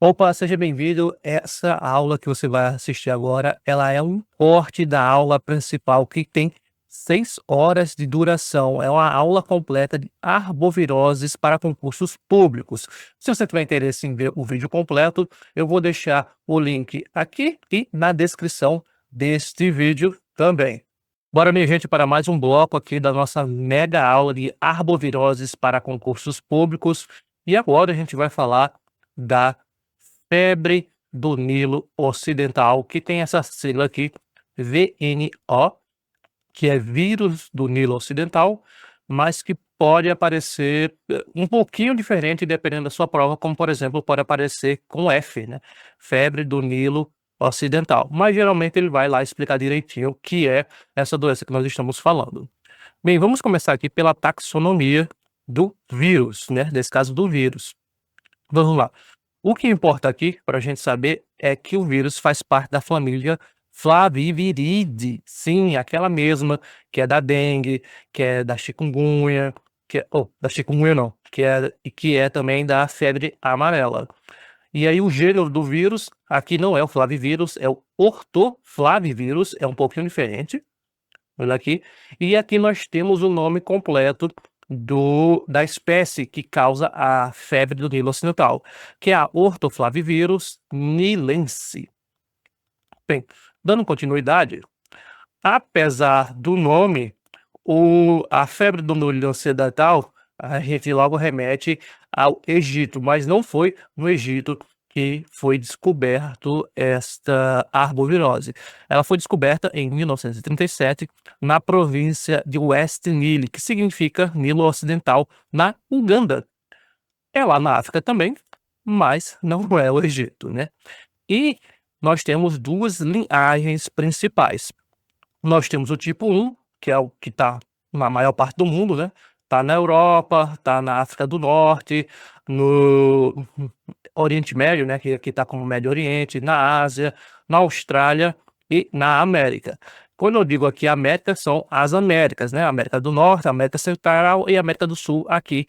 Opa, seja bem-vindo. Essa aula que você vai assistir agora, ela é um corte da aula principal que tem 6 horas de duração. É uma aula completa de arboviroses para concursos públicos. Se você tiver interesse em ver o vídeo completo, eu vou deixar o link aqui e na descrição deste vídeo também. Bora, minha gente, para mais um bloco aqui da nossa mega aula de arboviroses para concursos públicos. E agora a gente vai falar da febre do Nilo Ocidental, que tem essa sigla aqui, VNO, que é vírus do Nilo Ocidental, mas que pode aparecer um pouquinho diferente dependendo da sua prova, como por exemplo, pode aparecer com F, né? Febre do Nilo Ocidental. Mas geralmente ele vai lá explicar direitinho o que é essa doença que nós estamos falando. Bem, vamos começar aqui pela taxonomia do vírus, né? Nesse caso do vírus. Vamos lá. O que importa aqui para a gente saber é que o vírus faz parte da família Flaviviridae, sim, aquela mesma que é da dengue, que é da chikungunya, da chikungunya não, que é também da febre amarela. E aí o gênero do vírus aqui não é o flavivírus, é o ortoflavivírus, é um pouquinho diferente. Olha aqui. E aqui nós temos o nome completo da espécie que causa a febre do Nilo Ocidental, que é a Ortoflavivírus nilense. Bem, dando continuidade, apesar do nome, a febre do Nilo Ocidental, a gente logo remete ao Egito, mas não foi no Egito que foi descoberto esta arbovirose. Ela foi descoberta em 1937 na província de West Nile, que significa Nilo Ocidental, na Uganda. É lá na África também, mas não é o Egito, né? E nós temos duas linhagens principais. Nós temos o tipo 1, que é o que está na maior parte do mundo, né? Está na Europa, está na África do Norte, no Oriente Médio, né? Que aqui está como Médio Oriente, na Ásia, na Austrália e na América. Quando eu digo aqui América, são as Américas, né? América do Norte, América Central e América do Sul, aqui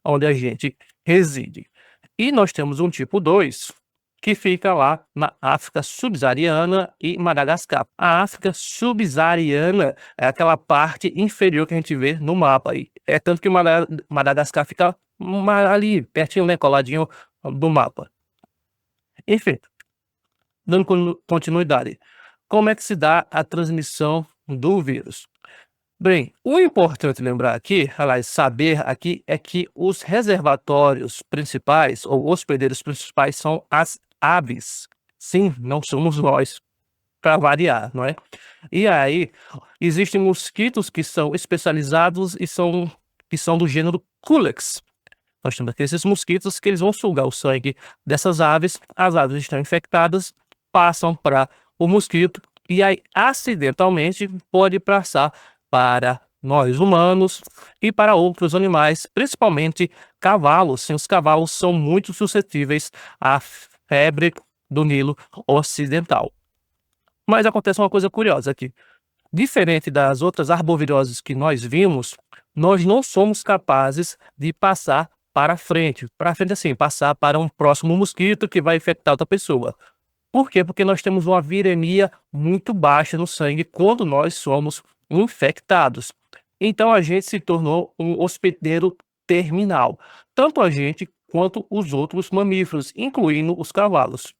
onde a gente reside. E nós temos um tipo 2, que fica lá na África subsaariana e Madagascar. A África subsaariana é aquela parte inferior que a gente vê no mapa aí. É tanto que Madagascar fica ali, pertinho, né, coladinho do mapa. Enfim, dando continuidade. Como é que se dá a transmissão do vírus? Bem, o importante lembrar aqui, aliás, saber aqui, é que os reservatórios principais, ou hospedeiros principais, são as aves. Sim, não somos nós, para variar, não é? E aí, existem mosquitos que são especializados e que são do gênero Culex. Nós temos aqui esses mosquitos que eles vão sugar o sangue dessas aves, as aves estão infectadas, passam para o mosquito, e aí, acidentalmente, pode passar para nós humanos e para outros animais, principalmente cavalos. Sim, os cavalos são muito suscetíveis à febre do Nilo Ocidental. Mas acontece uma coisa curiosa aqui. Diferente das outras arboviroses que nós vimos, nós não somos capazes de passar para frente assim, passar para um próximo mosquito que vai infectar outra pessoa. Por quê? Porque nós temos uma viremia muito baixa no sangue quando nós somos infectados. Então a gente se tornou um hospedeiro terminal, tanto a gente quanto os outros mamíferos, incluindo os cavalos.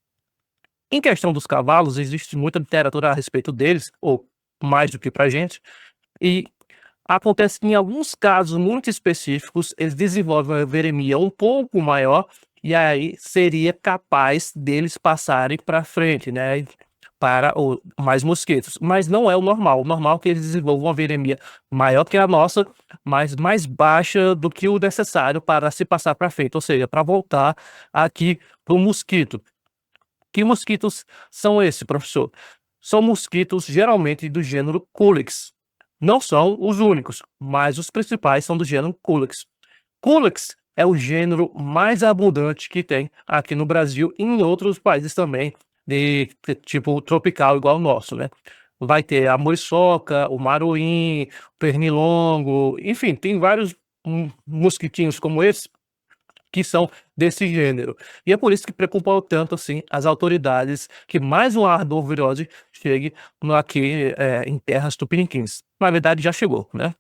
Em questão dos cavalos, existe muita literatura a respeito deles, ou mais do que pra gente, e acontece que em alguns casos muito específicos, eles desenvolvem uma viremia um pouco maior, e aí seria capaz deles passarem para frente, né, para mais mosquitos. Mas não é o normal. O normal é que eles desenvolvam uma viremia maior que a nossa, mas mais baixa do que o necessário para se passar para frente, ou seja, para voltar aqui para o mosquito. Que mosquitos são esses, professor? São mosquitos geralmente do gênero Culex. Não são os únicos, mas os principais são do gênero Culex. Culex é o gênero mais abundante que tem aqui no Brasil e em outros países também, de tipo tropical igual o nosso, né? Vai ter a muriçoca, o maruim, o pernilongo, enfim, tem vários mosquitinhos como esse que são desse gênero. E é por isso que preocupa tanto assim as autoridades que mais uma arbovirose chegue aqui em terras tupiniquins. Na verdade já chegou, né?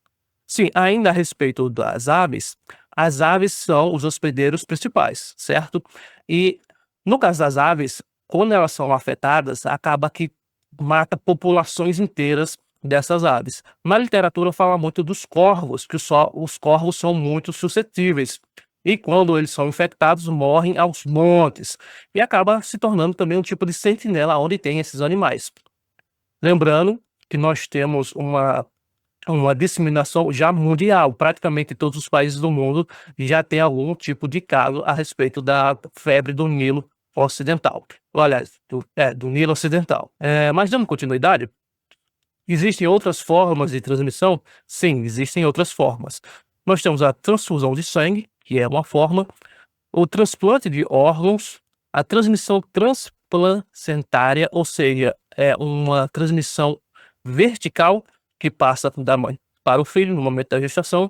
Sim, ainda a respeito das aves, as aves são os hospedeiros principais, certo? E no caso das aves, quando elas são afetadas, acaba que mata populações inteiras dessas aves. Na literatura fala muito dos corvos, que só os corvos são muito suscetíveis. E quando eles são infectados, morrem aos montes. E acaba se tornando também um tipo de sentinela onde tem esses animais. Lembrando que nós temos uma disseminação já mundial. Praticamente todos os países do mundo já tem algum tipo de caso a respeito da febre do Nilo Ocidental. Aliás, do Nilo Ocidental. Mas dando continuidade, existem outras formas de transmissão? Sim, existem outras formas. Nós temos a transfusão de sangue, que é uma forma, o transplante de órgãos, a transmissão transplacentária, ou seja, é uma transmissão vertical que passa da mãe para o filho no momento da gestação,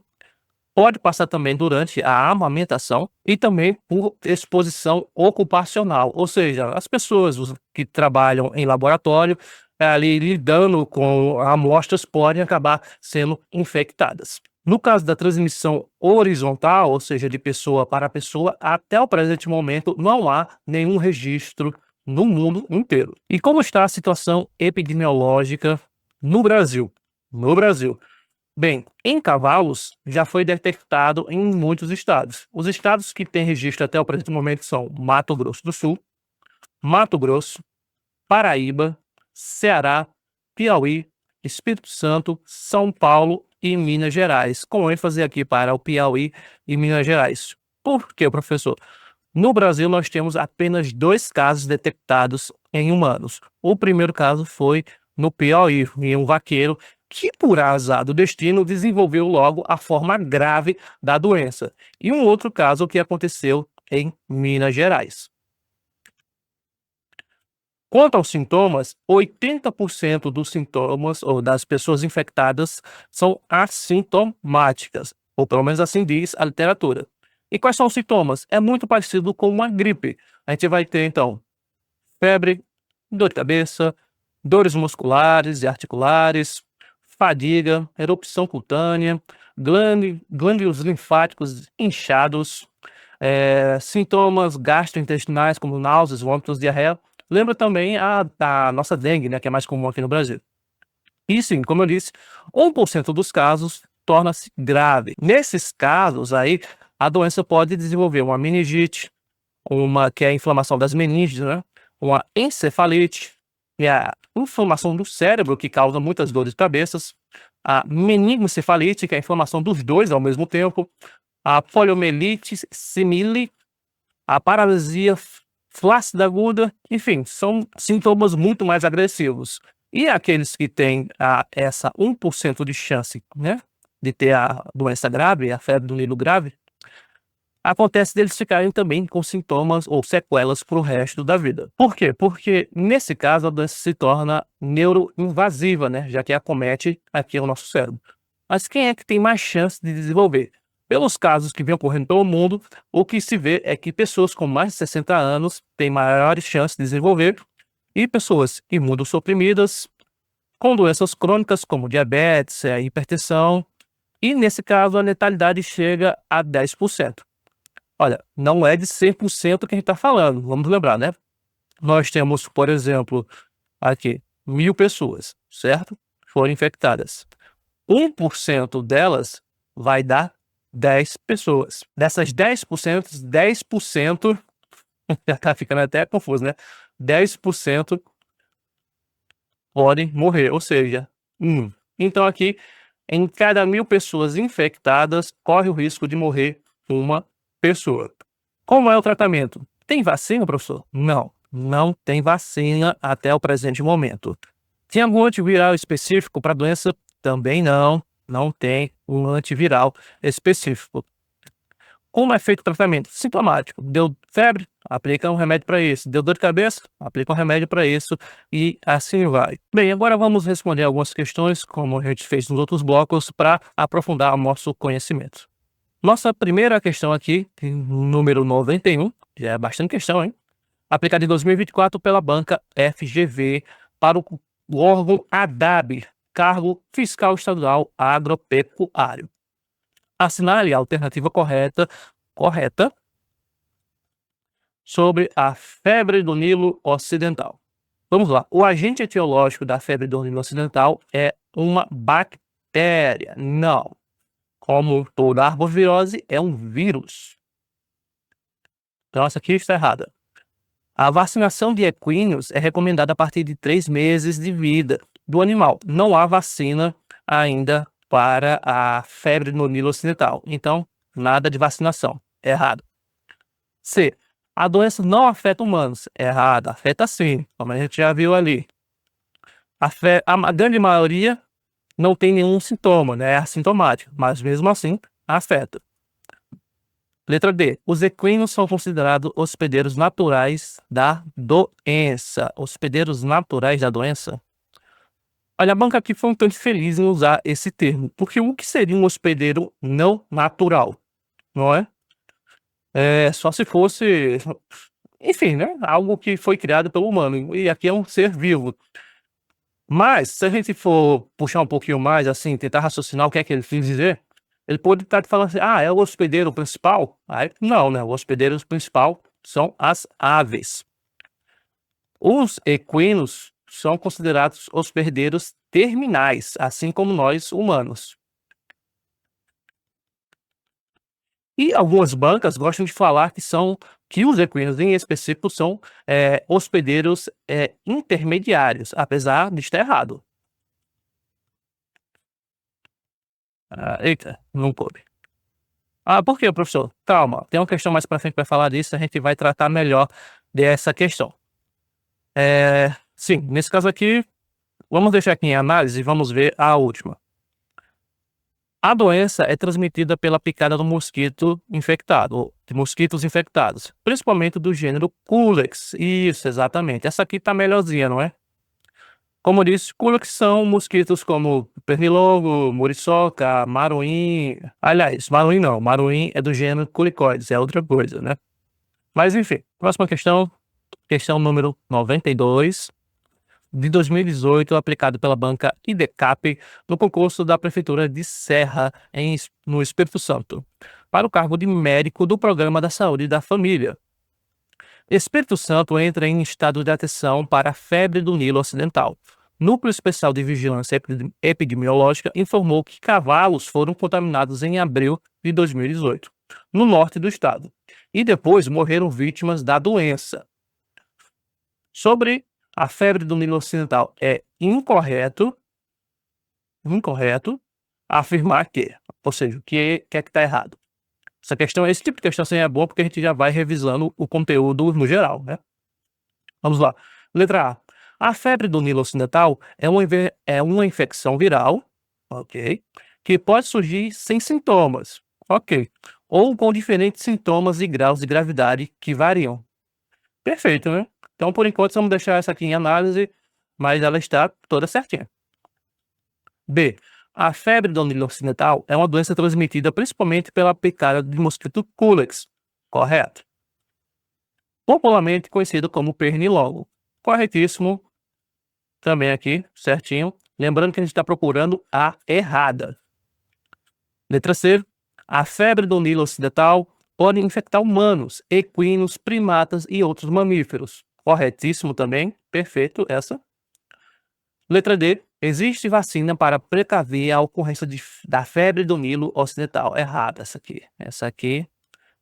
pode passar também durante a amamentação e também por exposição ocupacional, ou seja, as pessoas que trabalham em laboratório, ali lidando com amostras, podem acabar sendo infectadas. No caso da transmissão horizontal, ou seja, de pessoa para pessoa, até o presente momento não há nenhum registro no mundo inteiro. E como está a situação epidemiológica no Brasil? No Brasil. Bem, em cavalos já foi detectado em muitos estados. Os estados que têm registro até o presente momento são Mato Grosso do Sul, Mato Grosso, Paraíba, Ceará, Piauí, Espírito Santo, São Paulo e Minas Gerais, com ênfase aqui para o Piauí e Minas Gerais. Por quê, professor? No Brasil, nós temos apenas 2 casos detectados em humanos. O primeiro caso foi no Piauí, em um vaqueiro que, por azar do destino, desenvolveu logo a forma grave da doença. E um outro caso que aconteceu em Minas Gerais. Quanto aos sintomas, 80% dos sintomas ou das pessoas infectadas são assintomáticas, ou pelo menos assim diz a literatura. E quais são os sintomas? É muito parecido com uma gripe. A gente vai ter, então, febre, dor de cabeça, dores musculares e articulares, fadiga, erupção cutânea, glândulos linfáticos inchados, sintomas gastrointestinais como náuseas, vômitos, diarreia. Lembra também a nossa dengue, né, que é mais comum aqui no Brasil. E sim, como eu disse, 1% dos casos torna-se grave. Nesses casos aí, a doença pode desenvolver uma meningite, que é a inflamação das meninges, né? Uma encefalite, que é a inflamação do cérebro, que causa muitas dores de cabeça, a meningoencefalite, que é a inflamação dos dois ao mesmo tempo, a poliomielite simile, a paralisia flácida aguda, enfim, são sintomas muito mais agressivos. E aqueles que têm essa 1% de chance, né, de ter a doença grave, a febre do Nilo grave, acontece deles ficarem também com sintomas ou sequelas para o resto da vida. Por quê? Porque nesse caso a doença se torna neuroinvasiva, né, já que acomete aqui o nosso cérebro. Mas quem é que tem mais chance de desenvolver? Pelos casos que vêm ocorrendo pelo mundo, o que se vê é que pessoas com mais de 60 anos têm maiores chances de desenvolver e pessoas imunossuprimidas, com doenças crônicas como diabetes, hipertensão, e nesse caso a letalidade chega a 10%. Olha, não é de 100% que a gente está falando, vamos lembrar, né? Nós temos, por exemplo, aqui, 1.000 pessoas, certo? Foram infectadas. 1% delas vai dar 10 pessoas. Dessas 10%, 10% já tá ficando até confuso, né? 10% podem morrer, ou seja, 1. Então aqui, em cada 1.000 pessoas infectadas, corre o risco de morrer uma pessoa. Como é o tratamento? Tem vacina, professor? Não, não tem vacina até o presente momento. Tem algum antiviral específico para a doença? Também não, não tem um antiviral específico. Como é feito o tratamento? Sintomático. Deu febre? Aplica um remédio para isso. Deu dor de cabeça? Aplica um remédio para isso e assim vai. Bem, agora vamos responder algumas questões, como a gente fez nos outros blocos, para aprofundar o nosso conhecimento. Nossa primeira questão aqui, número 91, já é bastante questão, hein? Aplicada em 2024 pela banca FGV para o órgão ADAB, Cargo Fiscal Estadual Agropecuário. Assinale a alternativa correta sobre a febre do Nilo Ocidental. Vamos lá. O agente etiológico da febre do Nilo Ocidental é uma bactéria. Não. Como toda arbovirose, é um vírus. Então, essa aqui está errada. A vacinação de equinos é recomendada a partir de 3 meses de vida do animal. Não há vacina ainda para a febre no Nilo Ocidental. Então, nada de vacinação. Errado. C. A doença não afeta humanos. Errado. Afeta sim, como a gente já viu ali. A grande maioria não tem nenhum sintoma, né? É assintomático, mas mesmo assim afeta. Letra D. Os equinos são considerados hospedeiros naturais da doença. Hospedeiros naturais da doença? Olha, a banca aqui foi um tanto feliz em usar esse termo, porque o que seria um hospedeiro não natural, não é? É só se fosse, enfim, né? Algo que foi criado pelo humano, e aqui é um ser vivo. Mas, se a gente for puxar um pouquinho mais, assim, tentar raciocinar o que é que ele quis dizer, ele pode estar falando assim: "Ah, é o hospedeiro principal?" Aí não, né, o hospedeiro principal são as aves. Os equinos são considerados hospedeiros terminais, assim como nós humanos. E algumas bancas gostam de falar que os equinos em específico são, hospedeiros, intermediários, apesar de estar errado. Ah, eita, não coube. Ah, por quê, professor? Calma, tem uma questão mais pra frente que vai falar disso, a gente vai tratar melhor dessa questão. Sim, nesse caso aqui, vamos deixar aqui em análise e vamos ver a última. A doença é transmitida pela picada do mosquito infectado, ou de mosquitos infectados, principalmente do gênero Culex. Isso, exatamente. Essa aqui tá melhorzinha, não é? Como eu disse, Culex são mosquitos como pernilongo, muriçoca, maruim. Aliás, maruim não, maruim é do gênero Culicoides, é outra coisa, né? Mas enfim, próxima questão, questão número 92, de 2018, aplicado pela banca IDECAP no concurso da Prefeitura de Serra, no Espírito Santo, para o cargo de médico do Programa da Saúde da Família. Espírito Santo entra em estado de atenção para a febre do Nilo Ocidental. Núcleo Especial de Vigilância Epidemiológica informou que cavalos foram contaminados em abril de 2018, no norte do estado, e depois morreram vítimas da doença. Sobre a febre do Nilo Ocidental, é incorreto afirmar que, ou seja, o que é que está errado. Esse tipo de questão assim é boa porque a gente já vai revisando o conteúdo no geral, né? Vamos lá. Letra A. A febre do Nilo Ocidental é uma infecção viral, ok, que pode surgir sem sintomas, ok, ou com diferentes sintomas e graus de gravidade que variam. Perfeito, né? Então, por enquanto, vamos deixar essa aqui em análise, mas ela está toda certinha. B. A febre do Nilo Ocidental é uma doença transmitida principalmente pela picada de mosquito Culex. Correto. Popularmente conhecido como pernilongo. Corretíssimo. Também aqui, certinho. Lembrando que a gente está procurando a errada. Letra C. A febre do Nilo Ocidental pode infectar humanos, equinos, primatas e outros mamíferos. Corretíssimo também. Perfeito, essa. Letra D. Existe vacina para precaver a ocorrência da febre do Nilo Ocidental. Errada essa aqui. Essa aqui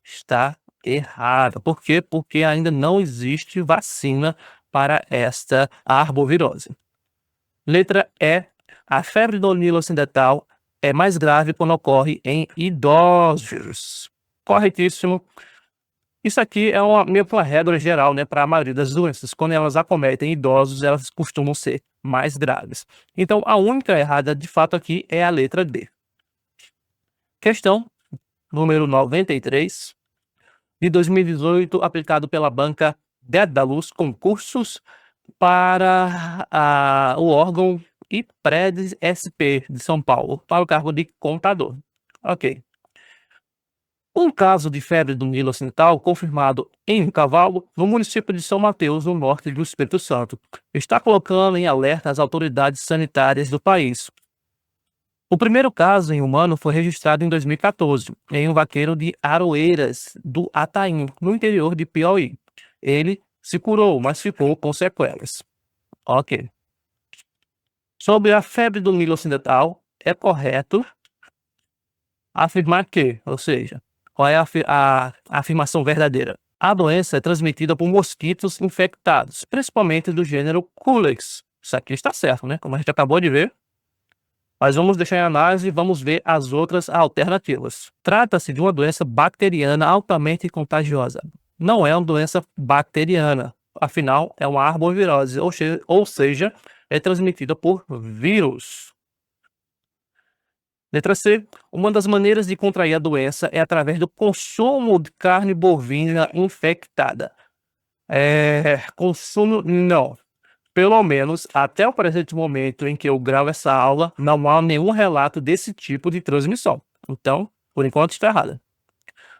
está errada. Por quê? Porque ainda não existe vacina para esta arbovirose. Letra E. A febre do Nilo Ocidental é mais grave quando ocorre em idosos. Corretíssimo. Isso aqui é meio que uma regra geral, né, para a maioria das doenças. Quando elas acometem idosos, elas costumam ser mais graves. Então, a única errada, de fato, aqui é a letra D. Questão número 93, de 2018, aplicado pela banca Dedalus Concursos para o órgão IPREDES SP de São Paulo, para o cargo de contador. Ok. Um caso de febre do Nilo Ocidental confirmado em um cavalo no município de São Mateus, no norte do Espírito Santo, está colocando em alerta as autoridades sanitárias do país. O primeiro caso em humano foi registrado em 2014, em um vaqueiro de Aroeiras do Ataim, no interior de Piauí. Ele se curou, mas ficou com sequelas. Ok. Sobre a febre do Nilo Ocidental, é correto afirmar que, ou seja, qual é a afirmação verdadeira? A doença é transmitida por mosquitos infectados, principalmente do gênero Culex. Isso aqui está certo, né? Como a gente acabou de ver. Mas vamos deixar em análise e vamos ver as outras alternativas. Trata-se de uma doença bacteriana altamente contagiosa. Não é uma doença bacteriana, afinal é uma arbovirose, ou seja, é transmitida por vírus. Letra C. Uma das maneiras de contrair a doença é através do consumo de carne bovina infectada. Consumo, não. Pelo menos até o presente momento em que eu gravo essa aula, não há nenhum relato desse tipo de transmissão. Então, por enquanto, está errada.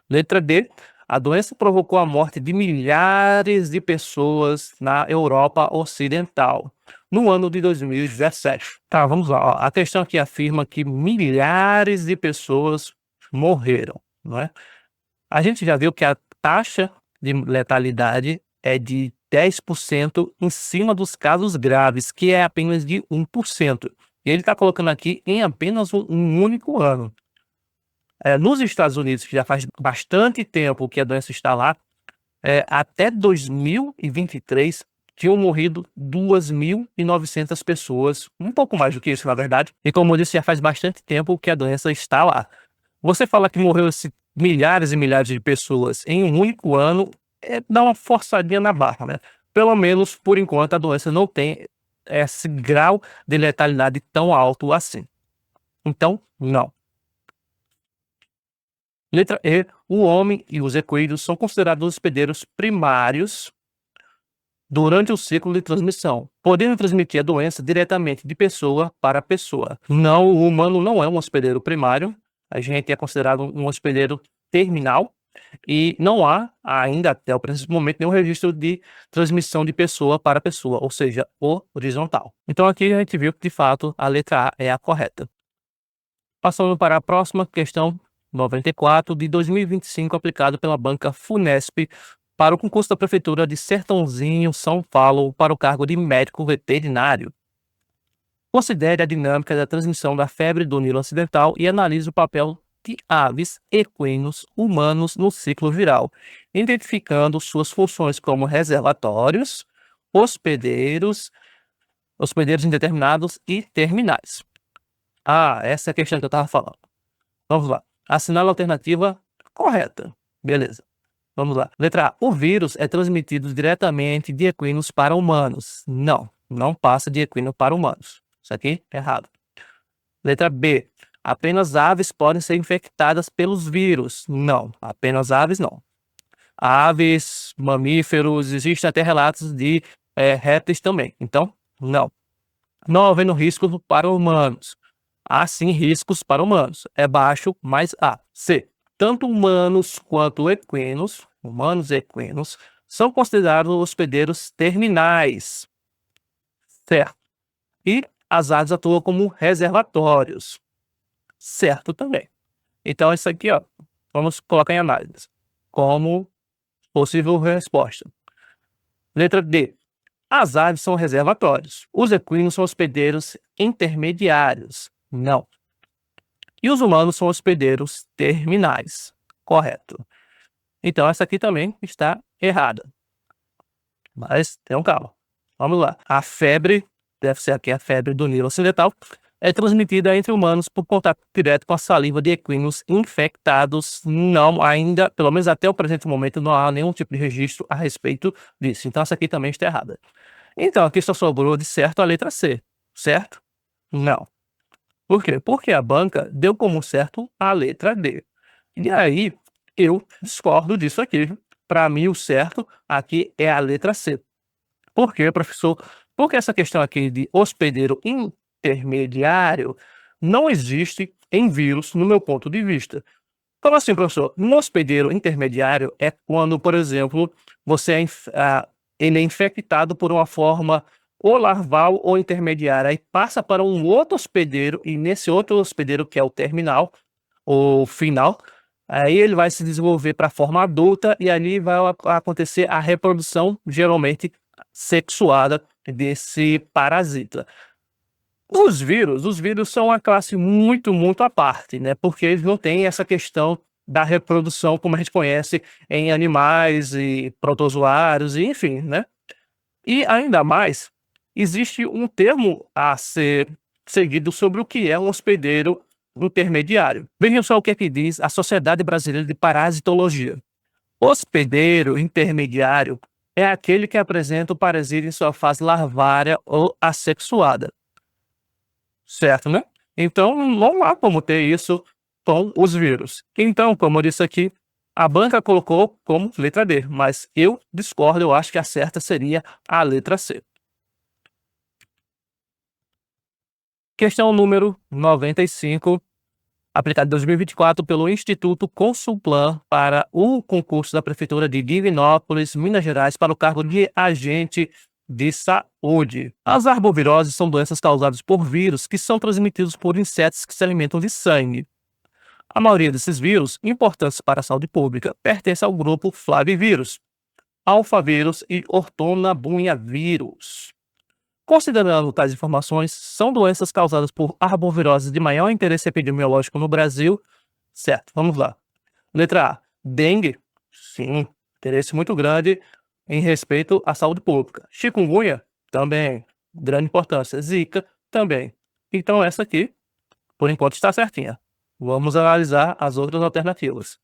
Letra D. A doença provocou a morte de milhares de pessoas na Europa Ocidental no ano de 2017. Tá, vamos lá. Ó. A questão aqui afirma que milhares de pessoas morreram, não é? A gente já viu que a taxa de letalidade é de 10% em cima dos casos graves, que é apenas de 1%. E ele está colocando aqui em apenas um único ano. Nos Estados Unidos, que já faz bastante tempo que a doença está lá, até 2023 tinham morrido 2.900 pessoas, um pouco mais do que isso, na verdade. E como eu disse, já faz bastante tempo que a doença está lá. Você fala que morreu milhares e milhares de pessoas em um único ano, dá uma forçadinha na barra, né? Pelo menos, por enquanto, a doença não tem esse grau de letalidade tão alto assim. Então, não. Letra E. O homem e os equinos são considerados hospedeiros primários durante o ciclo de transmissão, podendo transmitir a doença diretamente de pessoa para pessoa. Não, o humano não é um hospedeiro primário, a gente é considerado um hospedeiro terminal e não há ainda até o presente momento nenhum registro de transmissão de pessoa para pessoa, ou seja, horizontal. Então aqui a gente viu que de fato a letra A é a correta. Passando para a próxima questão, 94 de 2025, aplicado pela banca Funesp para o concurso da Prefeitura de Sertãozinho, São Paulo, para o cargo de médico veterinário. Considere a dinâmica da transmissão da febre do Nilo Ocidental e analise o papel de aves, equinos, humanos no ciclo viral, identificando suas funções como reservatórios, hospedeiros indeterminados e terminais. Essa é a questão que eu estava falando. Vamos lá. Assinale a alternativa correta. Beleza. Vamos lá. Letra A. O vírus é transmitido diretamente de equinos para humanos. Não, não passa de equino para humanos. Isso aqui é errado. Letra B. Apenas aves podem ser infectadas pelos vírus. Não, apenas aves não. Aves, mamíferos, existem até relatos de répteis também. Então, não. Não havendo riscos para humanos. Há sim riscos para humanos. É baixo, mas há. C. Tanto humanos quanto equinos, humanos e equinos, são considerados hospedeiros terminais. Certo. E as aves atuam como reservatórios. Certo também. Então, isso aqui, ó, vamos colocar em análise como possível resposta. Letra D. As aves são reservatórios. Os equinos são hospedeiros intermediários. Não. E os humanos são hospedeiros terminais. Correto. Então, essa aqui também está errada. Mas tenham calma. Vamos lá. A febre, deve ser aqui a febre do Nilo Ocidental, é transmitida entre humanos por contato direto com a saliva de equinos infectados. Não, ainda, pelo menos até o presente momento, não há nenhum tipo de registro a respeito disso. Então, essa aqui também está errada. Então, aqui só sobrou de certo a letra C. Certo? Não. Por quê? Porque a banca deu como certo a letra D. E aí, eu discordo disso aqui. Para mim, o certo aqui é a letra C. Por quê, professor? Porque essa questão aqui de hospedeiro intermediário não existe em vírus, no meu ponto de vista. Como assim, professor? No hospedeiro intermediário é quando, por exemplo, você ele é infectado por uma forma ou larval ou intermediária, aí passa para um outro hospedeiro, e nesse outro hospedeiro, que é o terminal, ou final, aí ele vai se desenvolver para a forma adulta e ali vai acontecer a reprodução, geralmente sexuada, desse parasita. Os vírus são uma classe muito, muito à parte, né, porque eles não têm essa questão da reprodução como a gente conhece em animais e protozoários e enfim, né. E ainda mais, existe um termo a ser seguido sobre o que é um hospedeiro intermediário. Vejam só o que é que diz a Sociedade Brasileira de Parasitologia. Hospedeiro intermediário é aquele que apresenta o parasita em sua fase larvária ou assexuada. Certo, né? Então, não há como ter isso com os vírus. Então, como eu disse aqui, a banca colocou como letra D, mas eu discordo, eu acho que a certa seria a letra C. Questão número 95, aplicada em 2024 pelo Instituto Consulplan para o concurso da Prefeitura de Divinópolis, Minas Gerais, para o cargo de agente de saúde. As arboviroses são doenças causadas por vírus que são transmitidos por insetos que se alimentam de sangue. A maioria desses vírus, importantes para a saúde pública, pertence ao grupo Flavivírus, alfavírus e ortonabunhavírus. Considerando tais informações, são doenças causadas por arboviroses de maior interesse epidemiológico no Brasil? Certo, vamos lá. Letra A, dengue? Sim, interesse muito grande em respeito à saúde pública. Chikungunya? Também, grande importância. Zika? Também. Então essa aqui, por enquanto, está certinha. Vamos analisar as outras alternativas.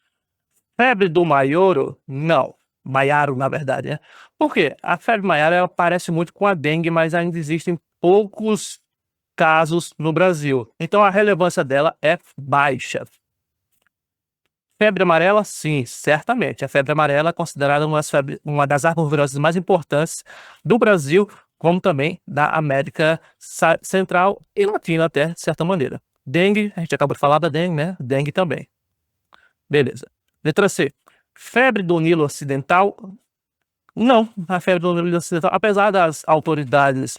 Febre do maioro? Não. Maiaro, na verdade, né. Por quê? A febre maiara, ela parece muito com a dengue, mas ainda existem poucos casos no Brasil. Então a relevância dela é baixa. Febre amarela? Sim, certamente. A febre amarela é considerada uma das arboviroses mais importantes do Brasil, como também da América Central e Latina até, de certa maneira. Dengue, a gente acabou de falar da dengue, né, dengue também. Beleza. Letra C, febre do Nilo Ocidental? Não, a febre do Nilo Ocidental, apesar das autoridades,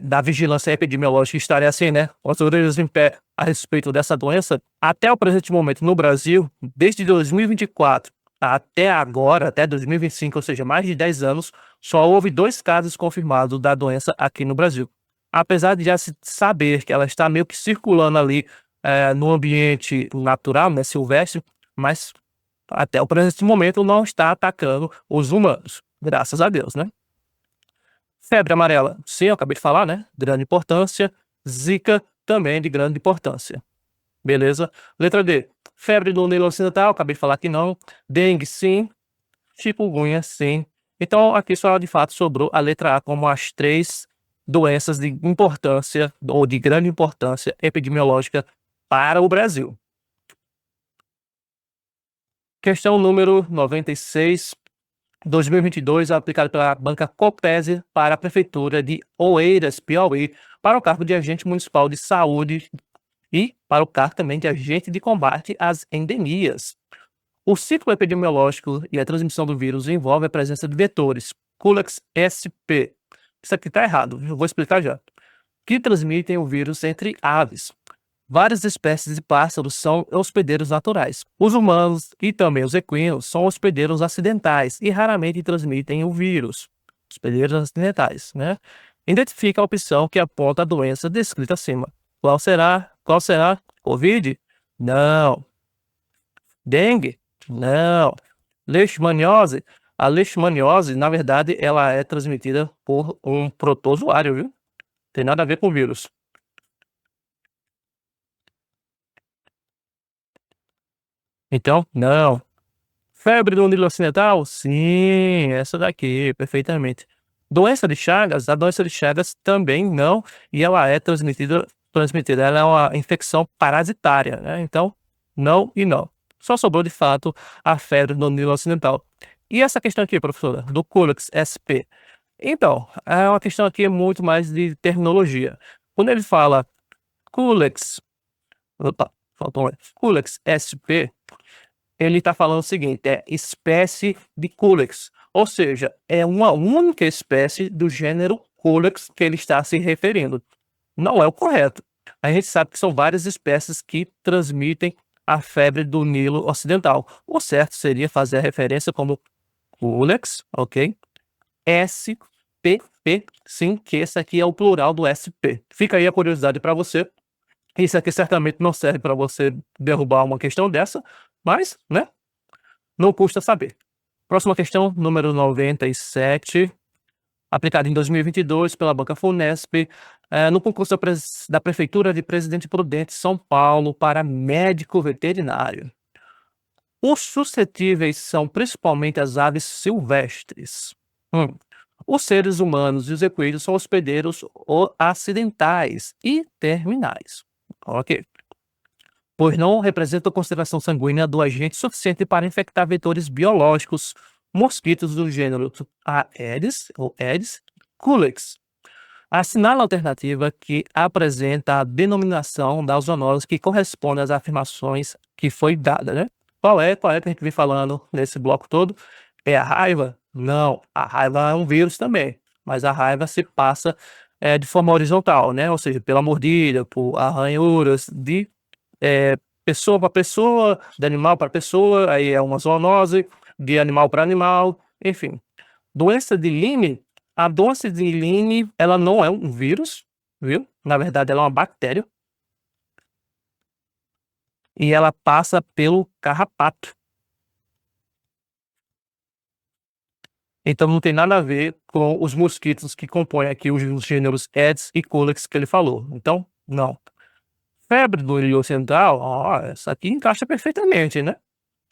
da vigilância epidemiológica estarem assim, né, com as orelhas em pé a respeito dessa doença, até o presente momento no Brasil, desde 2024 até agora, até 2025, ou seja, mais de 10 anos, só houve 2 casos confirmados da doença aqui no Brasil. Apesar de já se saber que ela está meio que circulando ali, no ambiente natural, né, silvestre, mas até o presente momento não está atacando os humanos, graças a Deus, né. Febre amarela, sim, eu acabei de falar, né, grande importância. Zika, também de grande importância. Beleza? Letra D, febre do Nilo Ocidental, acabei de falar que não. Dengue, sim. Chikungunya, sim. Então aqui só de fato sobrou a letra A como as 3 doenças de importância ou de grande importância epidemiológica para o Brasil. Questão número 96, 2022, aplicado pela banca Copese para a Prefeitura de Oeiras, Piauí, para o cargo de agente municipal de saúde e para o cargo também de agente de combate às endemias. O ciclo epidemiológico e a transmissão do vírus envolve a presença de vetores, Culex SP. Isso aqui está errado, eu vou explicar já. Que transmitem o vírus entre aves. Várias espécies de pássaros são hospedeiros naturais. Os humanos e também os equinos são hospedeiros acidentais e raramente transmitem o vírus. Hospedeiros acidentais, né? Identifica a opção que aponta a doença descrita acima. Qual será? Qual será? Covid? Não. Dengue? Não. Leishmaniose? A leishmaniose, na verdade, ela é transmitida por um protozoário, viu? Tem nada a ver com vírus. Então, não. Febre do Nilo Ocidental? Sim, essa daqui, perfeitamente. Doença de Chagas? A doença de Chagas também não, e ela é transmitida, ela é uma infecção parasitária, né? Então, não e não. Só sobrou de fato a febre do Nilo Ocidental. E essa questão aqui, professora, do Culex SP? Então, é uma questão aqui muito mais de terminologia. Quando ele fala Culex, opa, faltou um, Culex SP, ele está falando o seguinte, é espécie de Culex, ou seja, é uma única espécie do gênero Culex que ele está se referindo. Não é o correto. A gente sabe que são várias espécies que transmitem a febre do Nilo Ocidental. O certo seria fazer a referência como Culex, ok? SPP, sim, que esse aqui é o plural do SP. Fica aí a curiosidade para você. Isso aqui certamente não serve para você derrubar uma questão dessa, mas, né, não custa saber. Próxima questão, número 97, aplicada em 2022 pela Banca Funesp, no concurso da Prefeitura de Presidente Prudente, São Paulo, para médico veterinário. Os suscetíveis são principalmente as aves silvestres. Os seres humanos e os equídeos são hospedeiros acidentais e terminais. Ok. Pois não representam concentração sanguínea do agente suficiente para infectar vetores biológicos, mosquitos do gênero Aedes ou Aedes Culex. Assinala a alternativa que apresenta a denominação da zoonose que corresponde às afirmações que foi dada, né? Qual é que a gente vem falando nesse bloco todo? É a raiva? Não, a raiva é um vírus também, mas a raiva se passa de forma horizontal, né? Ou seja, pela mordida, por arranhuras, de pessoa para pessoa, de animal para pessoa, aí é uma zoonose, de animal para animal, enfim. Doença de Lyme, a doença de Lyme, ela não é um vírus, viu? Na verdade, ela é uma bactéria. E ela passa pelo carrapato. Então não tem nada a ver com os mosquitos que compõem aqui os gêneros Aedes e Culex que ele falou. Então, não. Febre do Nilo Ocidental, essa aqui encaixa perfeitamente, né?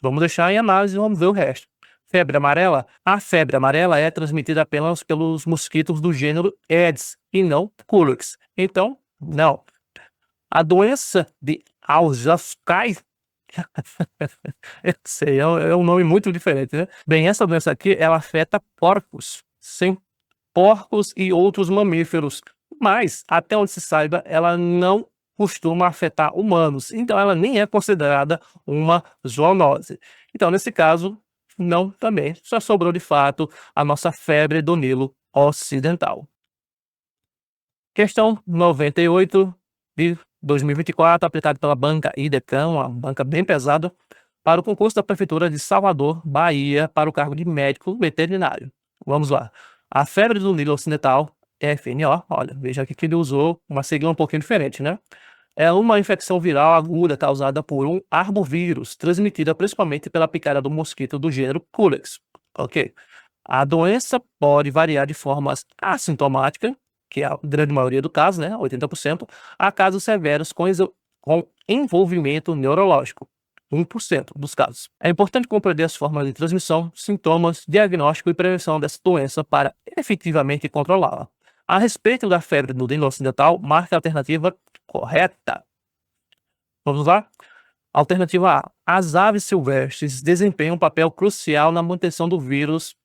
Vamos deixar em análise e vamos ver o resto. Febre amarela? A febre amarela é transmitida apenas pelos mosquitos do gênero Aedes e não Culex. Então, não. A doença de Alzheimer, eu sei, é um nome muito diferente, né? Bem, essa doença aqui, ela afeta porcos, sim, porcos e outros mamíferos, mas, até onde se saiba, ela não costuma afetar humanos, então ela nem é considerada uma zoonose. Então, nesse caso, não também, só sobrou de fato a nossa febre do Nilo Ocidental. Questão 98 de 2024, aplicada pela banca IDECAM, uma banca bem pesada, para o concurso da Prefeitura de Salvador, Bahia, para o cargo de médico veterinário. Vamos lá. A febre do Nilo Ocidental, FNO, olha, veja aqui que ele usou uma sigla um pouquinho diferente, né? É uma infecção viral aguda causada por um arbovírus, transmitida principalmente pela picada do mosquito do gênero Culex. Ok? A doença pode variar de formas assintomáticas, que é a grande maioria do caso, né, 80%, a casos severos com envolvimento neurológico, 1% dos casos. É importante compreender as formas de transmissão, sintomas, diagnóstico e prevenção dessa doença para efetivamente controlá-la. A respeito da febre no Nilo Ocidental, marque a alternativa correta. Vamos lá? Alternativa A. As aves silvestres desempenham um papel crucial na manutenção do vírus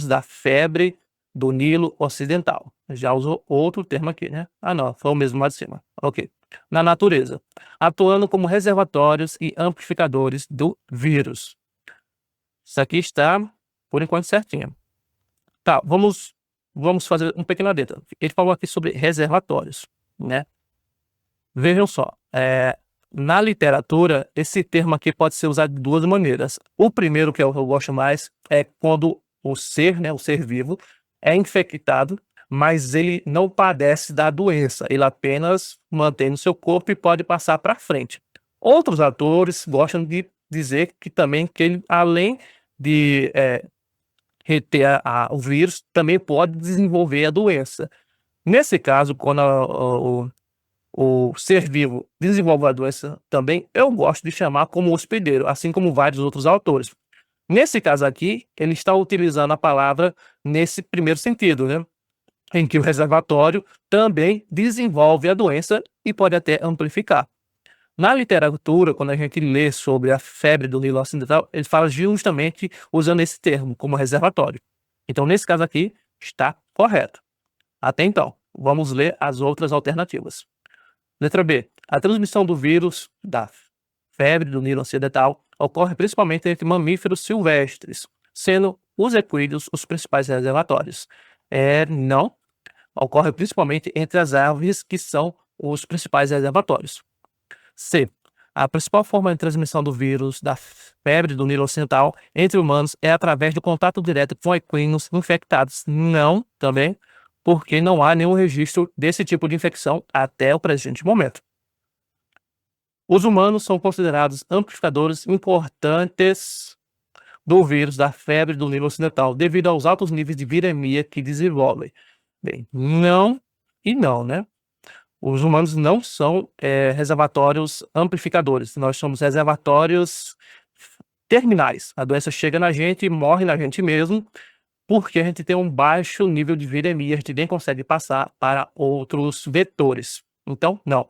da febre do Nilo Ocidental. Já usou outro termo aqui, né? Ah, não, foi o mesmo lá de cima. Ok. Na natureza, atuando como reservatórios e amplificadores do vírus. Isso aqui está, por enquanto, certinho. Tá, vamos fazer um pequeno adendo. Ele falou aqui sobre reservatórios, né? Vejam só, na literatura, esse termo aqui pode ser usado de duas maneiras. O primeiro, que eu gosto mais, é quando o ser, né, o ser vivo, é infectado, mas ele não padece da doença, ele apenas mantém no seu corpo e pode passar para frente. Outros autores gostam de dizer que também que ele, além de reter o vírus, também pode desenvolver a doença. Nesse caso, quando o ser vivo desenvolve a doença também, eu gosto de chamar como hospedeiro, assim como vários outros autores. Nesse caso aqui, ele está utilizando a palavra nesse primeiro sentido, né? Em que o reservatório também desenvolve a doença e pode até amplificar. Na literatura, quando a gente lê sobre a febre do Nilo Ocidental, ele fala justamente usando esse termo como reservatório. Então, nesse caso aqui, está correto. Até então, vamos ler as outras alternativas. Letra B. A transmissão do vírus da febre do Nilo Ocidental ocorre principalmente entre mamíferos silvestres, sendo os equídeos os principais reservatórios. Não, ocorre principalmente entre as aves, que são os principais reservatórios. C. A principal forma de transmissão do vírus da febre do Nilo Ocidental entre humanos é através do contato direto com equinos infectados. Não, também, porque não há nenhum registro desse tipo de infecção até o presente momento. Os humanos são considerados amplificadores importantes do vírus da febre do Nilo Ocidental, devido aos altos níveis de viremia que desenvolvem. Bem, não e não, né? Os humanos não são reservatórios amplificadores, nós somos reservatórios terminais. A doença chega na gente e morre na gente mesmo, porque a gente tem um baixo nível de viremia, a gente nem consegue passar para outros vetores. Então, não.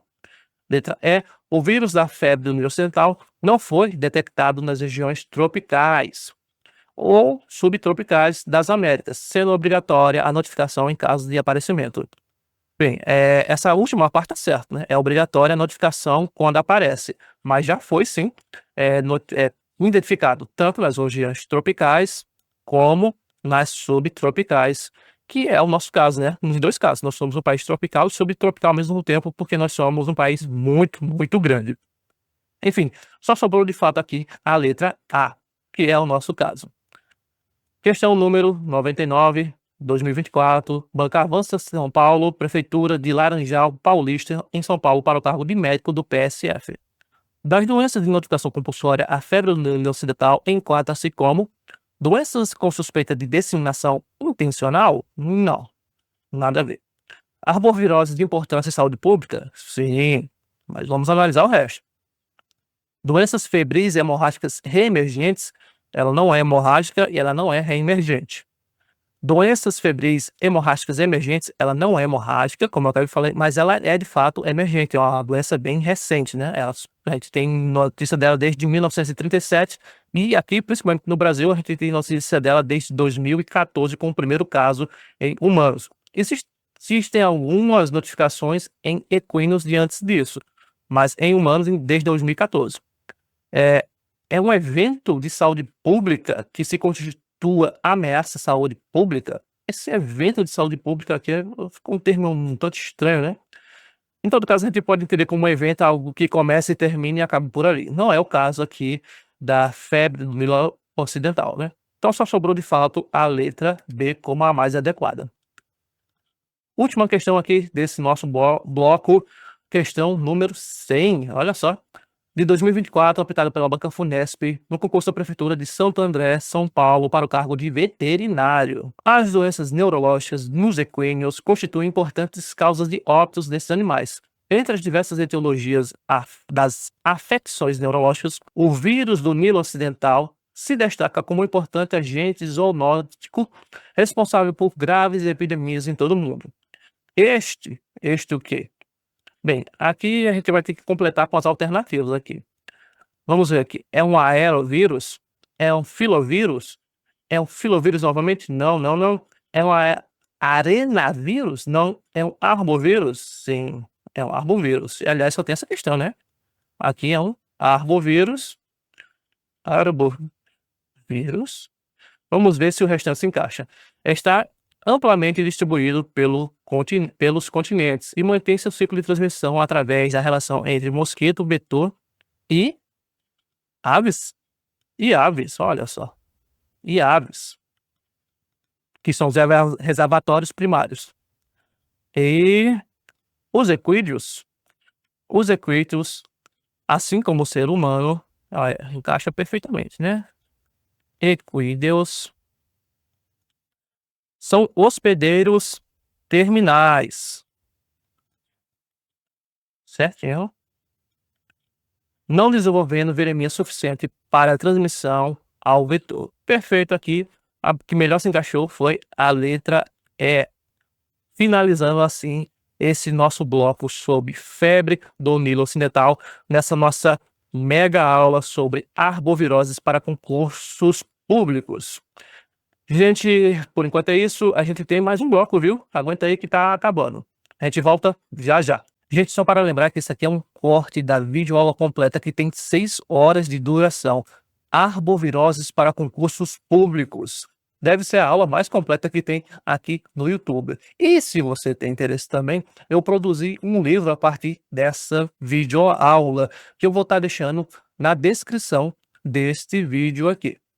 Letra E. O vírus da febre do Nilo Ocidental não foi detectado nas regiões tropicais ou subtropicais das Américas, sendo obrigatória a notificação em caso de aparecimento. Bem, essa última parte tá certo, né? É obrigatória a notificação quando aparece, mas já foi sim identificado tanto nas regiões tropicais como nas subtropicais, que é o nosso caso, né? Nos dois casos, nós somos um país tropical e subtropical ao mesmo tempo, porque nós somos um país muito, muito grande. Enfim, só sobrou de fato aqui a letra A, que é o nosso caso. Questão número 99, 2024, Banca Avança São Paulo, Prefeitura de Laranjal Paulista, em São Paulo, para o cargo de médico do PSF. Das doenças de notificação compulsória, a febre do Nilo Ocidental enquadra-se como doenças com suspeita de disseminação intencional? Não, nada a ver. Arbovirose de importância em saúde pública? Sim, mas vamos analisar o resto. Doenças febris e hemorrágicas reemergentes? Ela não é hemorrágica e ela não é reemergente. Doenças febris hemorrágicas emergentes, ela não é hemorrágica, como eu falei, mas ela é de fato emergente, é uma doença bem recente, né? A gente tem notícia dela desde 1937 e aqui, principalmente no Brasil, a gente tem notícia dela desde 2014 com o primeiro caso em humanos. Existem algumas notificações em equinos de antes disso, mas em humanos desde 2014. É um evento de saúde pública que se constitui ameaça à saúde pública. Esse evento de saúde pública aqui ficou um termo um tanto estranho, né? Em todo caso, a gente pode entender como um evento algo que começa e termina e acaba por ali. Não é o caso aqui da febre do Nilo Ocidental, né? Então só sobrou de fato a letra B como a mais adequada. Última questão aqui desse nosso bloco, questão número 100, olha só. De 2024, optado pela Banca Funesp, no concurso da Prefeitura de Santo André, São Paulo, para o cargo de veterinário. As doenças neurológicas nos equinos constituem importantes causas de óbitos desses animais. Entre as diversas etiologias das afecções neurológicas, o vírus do Nilo Ocidental se destaca como um importante agente zoonótico responsável por graves epidemias em todo o mundo. Este o quê? Bem, aqui a gente vai ter que completar com as alternativas aqui. Vamos ver aqui. É um aerovírus? É um filovírus? É um filovírus novamente? Não, não, não. É um arenavírus? Não. É um arbovírus? Sim, é um arbovírus. E, aliás, só tem essa questão, né? Aqui é um arbovírus. Arbovírus. Vamos ver se o restante se encaixa. Está amplamente distribuído pelos continentes e mantém seu ciclo de transmissão através da relação entre mosquito, vetor e aves. E aves, olha só. E aves, que são os reservatórios primários. E os equídeos, assim como o ser humano, encaixa perfeitamente, né? Equídeos são hospedeiros terminais. Certinho. Não desenvolvendo viremia suficiente para a transmissão ao vetor. Perfeito aqui. A que melhor se encaixou foi a letra E. Finalizando assim esse nosso bloco sobre febre do Nilo Ocidental, nessa nossa mega aula sobre arboviroses para concursos públicos. Gente, por enquanto é isso. A gente tem mais um bloco, viu? Aguenta aí que tá acabando. A gente volta já já. Gente, só para lembrar que isso aqui é um corte da videoaula completa que tem 6 horas de duração. arboviroses para concursos públicos. Deve ser a aula mais completa que tem aqui no YouTube. E se você tem interesse também, eu produzi um livro a partir dessa videoaula, que eu vou estar deixando na descrição deste vídeo aqui.